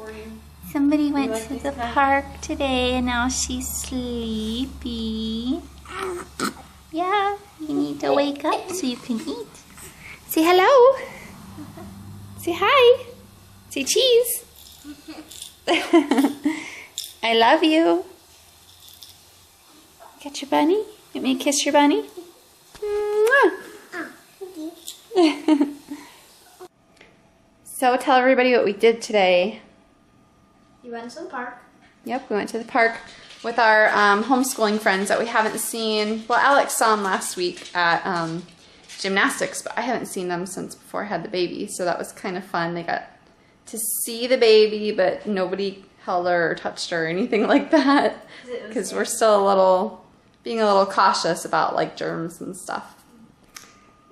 for you. Somebody went to the park today and now she's sleepy. Yeah, you need to wake up so you can eat. Say hello. Say hi. Say cheese. I love you. Got your bunny? Let me kiss your bunny. So tell everybody what we did today. You went to the park. Yep, we went to the park with our homeschooling friends that we haven't seen. Well, Alex saw them last week at gymnastics, but I haven't seen them since before I had the baby, so that was kind of fun. They got to see the baby, but nobody held her or touched her or anything like that because we're still being a little cautious about like germs and stuff.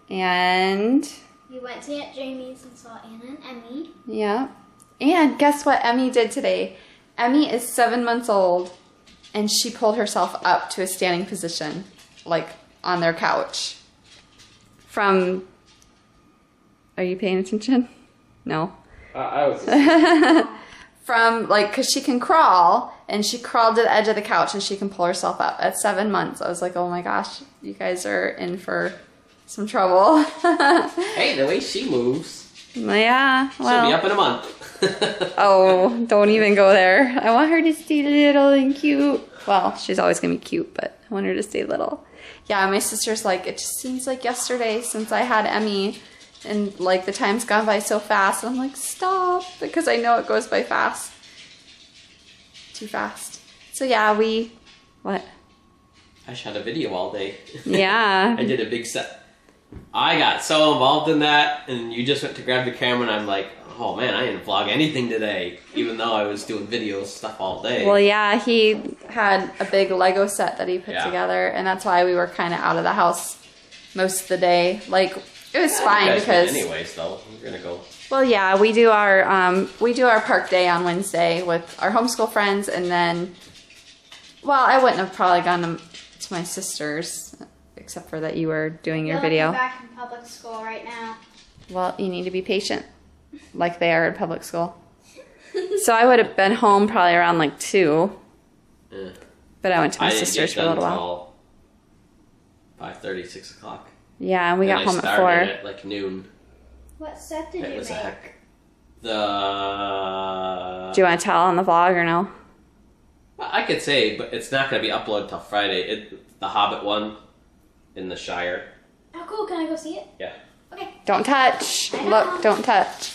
And we went to Aunt Jamie's and saw Anna and Emmy. Yeah. And guess what Emmy did today? Emmy is 7 months old and she pulled herself up to a standing position, like on their couch. Are you paying attention? No. I was. From, like, because she can crawl, and she crawled to the edge of the couch, and she can pull herself up. At 7 months, I was like, oh my gosh, you guys are in for some trouble. Hey, the way she moves. Yeah, well. She'll be up in a month. Oh, don't even go there. I want her to stay little and cute. Well, she's always going to be cute, but I want her to stay little. Yeah, my sister's like, it just seems like yesterday since I had Emmy. And like the time's gone by so fast. And I'm like, stop, because I know it goes by fast. Too fast. So yeah, what? I shot a video all day. Yeah. I did a big set. I got so involved in that, and you just went to grab the camera, and I'm like, oh man, I didn't vlog anything today, even though I was doing video stuff all day. Well, yeah, he had a big Lego set that he put together, and that's why we were kind of out of the house most of the day. Like, it was fine because. Anyways, though, we're gonna go. Well, yeah, we do our park day on Wednesday with our homeschool friends, and then. Well, I wouldn't have probably gone to my sister's, except for that you were doing your video. I'm back in public school right now. Well, you need to be patient, like they are in public school. So I would have been home probably around like 2. Yeah. But I went to my sister's for a little while. 5:30, 6 o'clock. Yeah, and we got home at 4. At like noon. What set did you make? Do you want to tell on the vlog or no? I could say, but it's not going to be uploaded till Friday. The Hobbit one in the Shire. Oh, cool. Can I go see it? Yeah. Okay. Don't touch. Look, don't touch.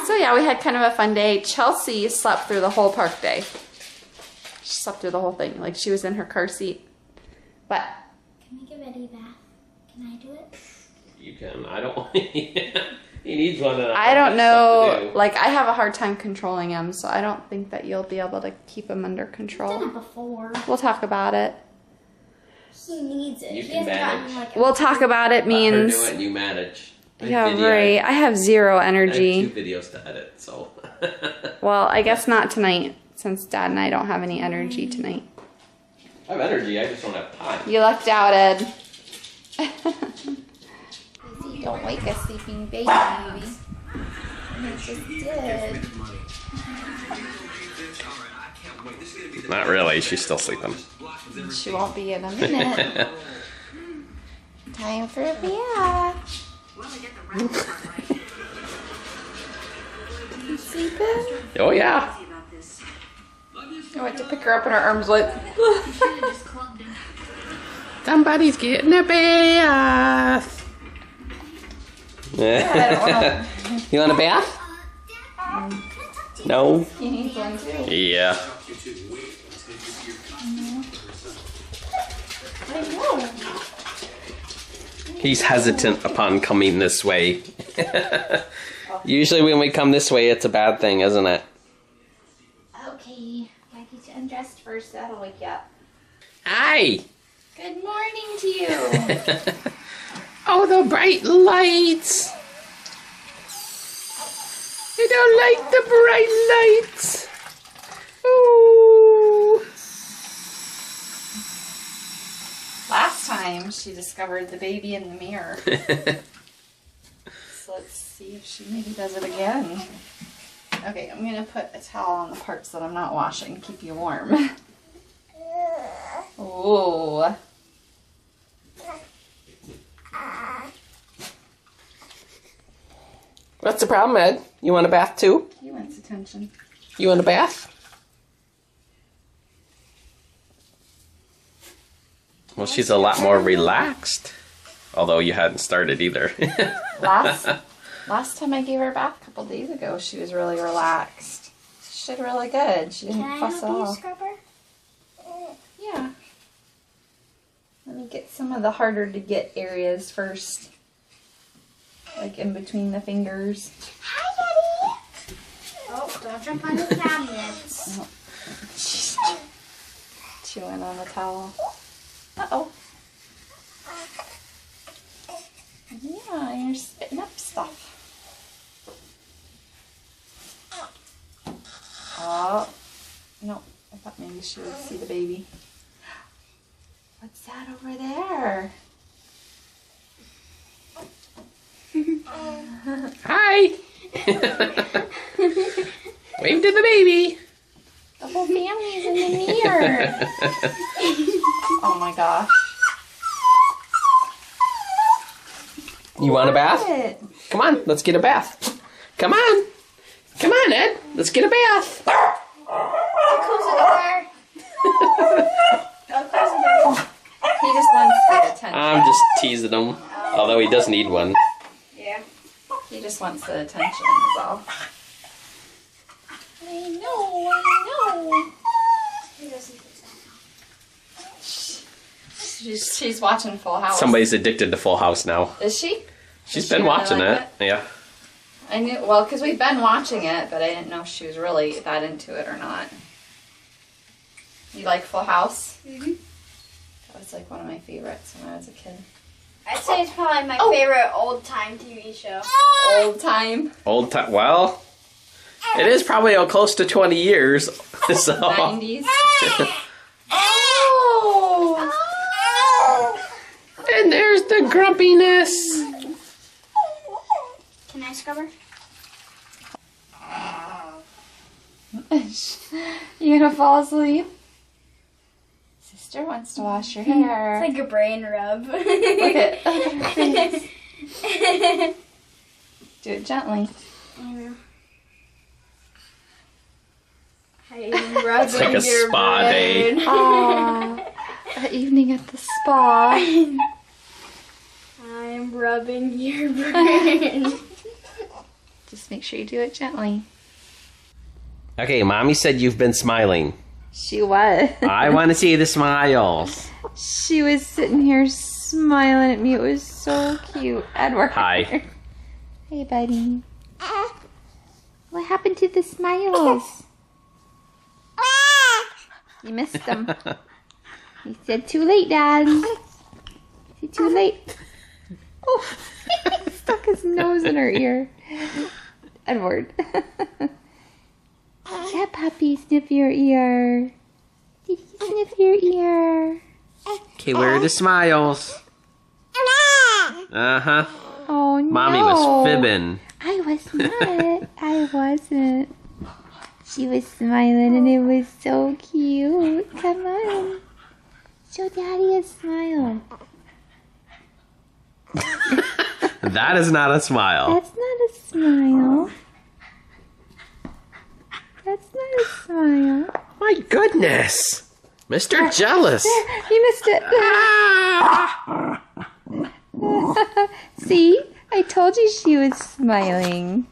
So yeah, we had kind of a fun day. Chelsea slept through the whole park day. She slept through the whole thing. Like she was in her car seat. But can we give Eddie a bath? Can I do it? You can. I don't. He needs one. I don't know. Like I have a hard time controlling him, so I don't think that you'll be able to keep him under control. I've done it before. We'll talk about it. He needs it. You he can hasn't manage. gotten, like, We'll talk about it means. Let her do it and you manage. Yeah, right. I have zero energy. I have 2 videos to edit, so. Well, I guess not tonight, since Dad and I don't have any energy tonight. I have energy, I just don't have time. You lucked out, Ed. Don't wake a sleeping baby. He just did. Not really, she's still sleeping. She won't be in a minute. Time for a bath. You sleeping? Oh yeah. I went to pick her up in her arms like. Somebody's getting a bath. You want a bath? No. He needs one too. Yeah. I know. He's hesitant upon coming this way. Usually when we come this way, it's a bad thing, isn't it? Okay. Gotta get you undressed first. That'll wake you up. Hi. Good morning to you. Oh, the bright lights. I don't like the bright lights. Ooh. Last time she discovered the baby in the mirror. so let's see if she maybe does it again. Okay, I'm gonna put a towel on the parts that I'm not washing, keep you warm. Ooh. What's the problem, Ed? You want a bath too? He wants attention. You want a bath? Well, she's a lot more relaxed. Although you hadn't started either. Last time I gave her a bath a couple days ago, she was really relaxed. She did really good. She didn't Can I fuss at help you all. scrub her? Yeah. Let me get some of the harder to get areas first. Like in between the fingers. Hi, Daddy. Oh, don't jump on the cabinets. Oh. Chewing on the towel. Uh-oh. Yeah, you're spitting up stuff. Oh. No, I thought maybe she would see the baby. What's that over there? Hi! Wave to the baby! The whole family's in the mirror. Oh my gosh. You want a bath? It. Come on, let's get a bath. Come on! Come on, Ed! Let's get a bath! Close the door. Close the door. He just wants the attention. I'm just teasing him. Although he does need one. Yeah. He just wants the attention, is all. I know. He doesn't think so. She's watching Full House. Somebody's addicted to Full House now. Is she? She's Does been she really watching like it. Yeah. I knew, well, because we've been watching it, but I didn't know if she was really that into it or not. You like Full House? Mm-hmm. That was like one of my favorites when I was a kid. I'd say it's probably my favorite old-time TV show. Old time. Old time. Well, it is probably close to 20 years. So. 90s. Oh! And there's the grumpiness. Can I scrub her? You gonna fall asleep? Sister wants to wash your hair. It's like a brain rub. Look at her face. Do it gently. I know. I'm rubbing It's like a your spa day. brain. Aww. An evening at the spa. I'm rubbing your brain. Just make sure you do it gently. Okay, Mommy said you've been smiling. She was. I want to see the smiles. She was sitting here smiling at me. It was so cute. Edward. Hi. Hey, buddy. What happened to the smiles? You missed them. He said, too late, Dad. He said, too late. Oh, he stuck his nose in her ear. Edward. Yeah, puppy, sniff your ear. Did you sniff your ear? Okay, where are the smiles? Uh-huh. Oh, no. Mommy was fibbing. I was not. I wasn't. She was smiling and it was so cute. Come on. Show Daddy a smile. That is not a smile. That's not a smile. That's not a smile. My goodness. Mr. Jealous. You missed it. See? I told you she was smiling.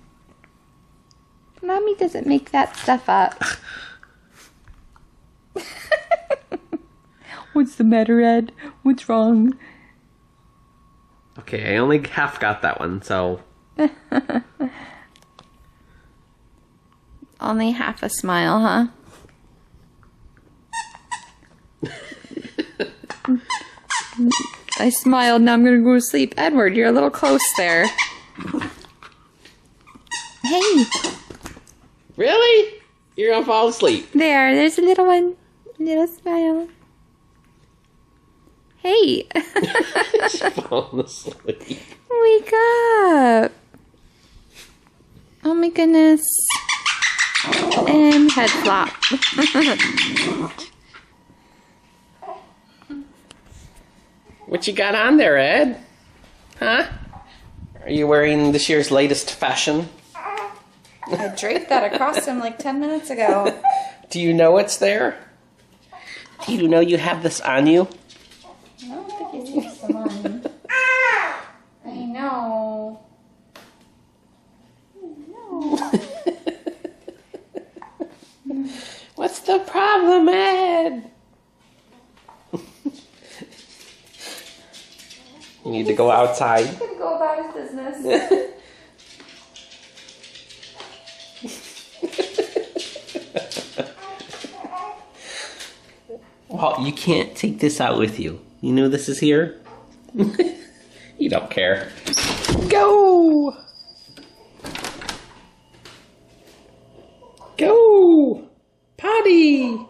Mommy doesn't make that stuff up. What's the matter, Ed? What's wrong? Okay, I only half got that one, so... Only half a smile, huh? I smiled, now I'm gonna go to sleep. Edward, you're a little close there. Hey! Really? You're gonna fall asleep. There's a little one. Little smile. Hey! She's falling asleep. Wake up! Oh my goodness. And head flop. What you got on there, Ed? Huh? Are you wearing this year's latest fashion? I draped that across him like 10 minutes ago. Do you know it's there? Do you know you have this on you? I don't think he's used some on. I know. What's the problem, Ed? You need to go outside. He's gonna go about his business. Well, you can't take this out with you. You know this is here? You don't care. Go! Go! Potty!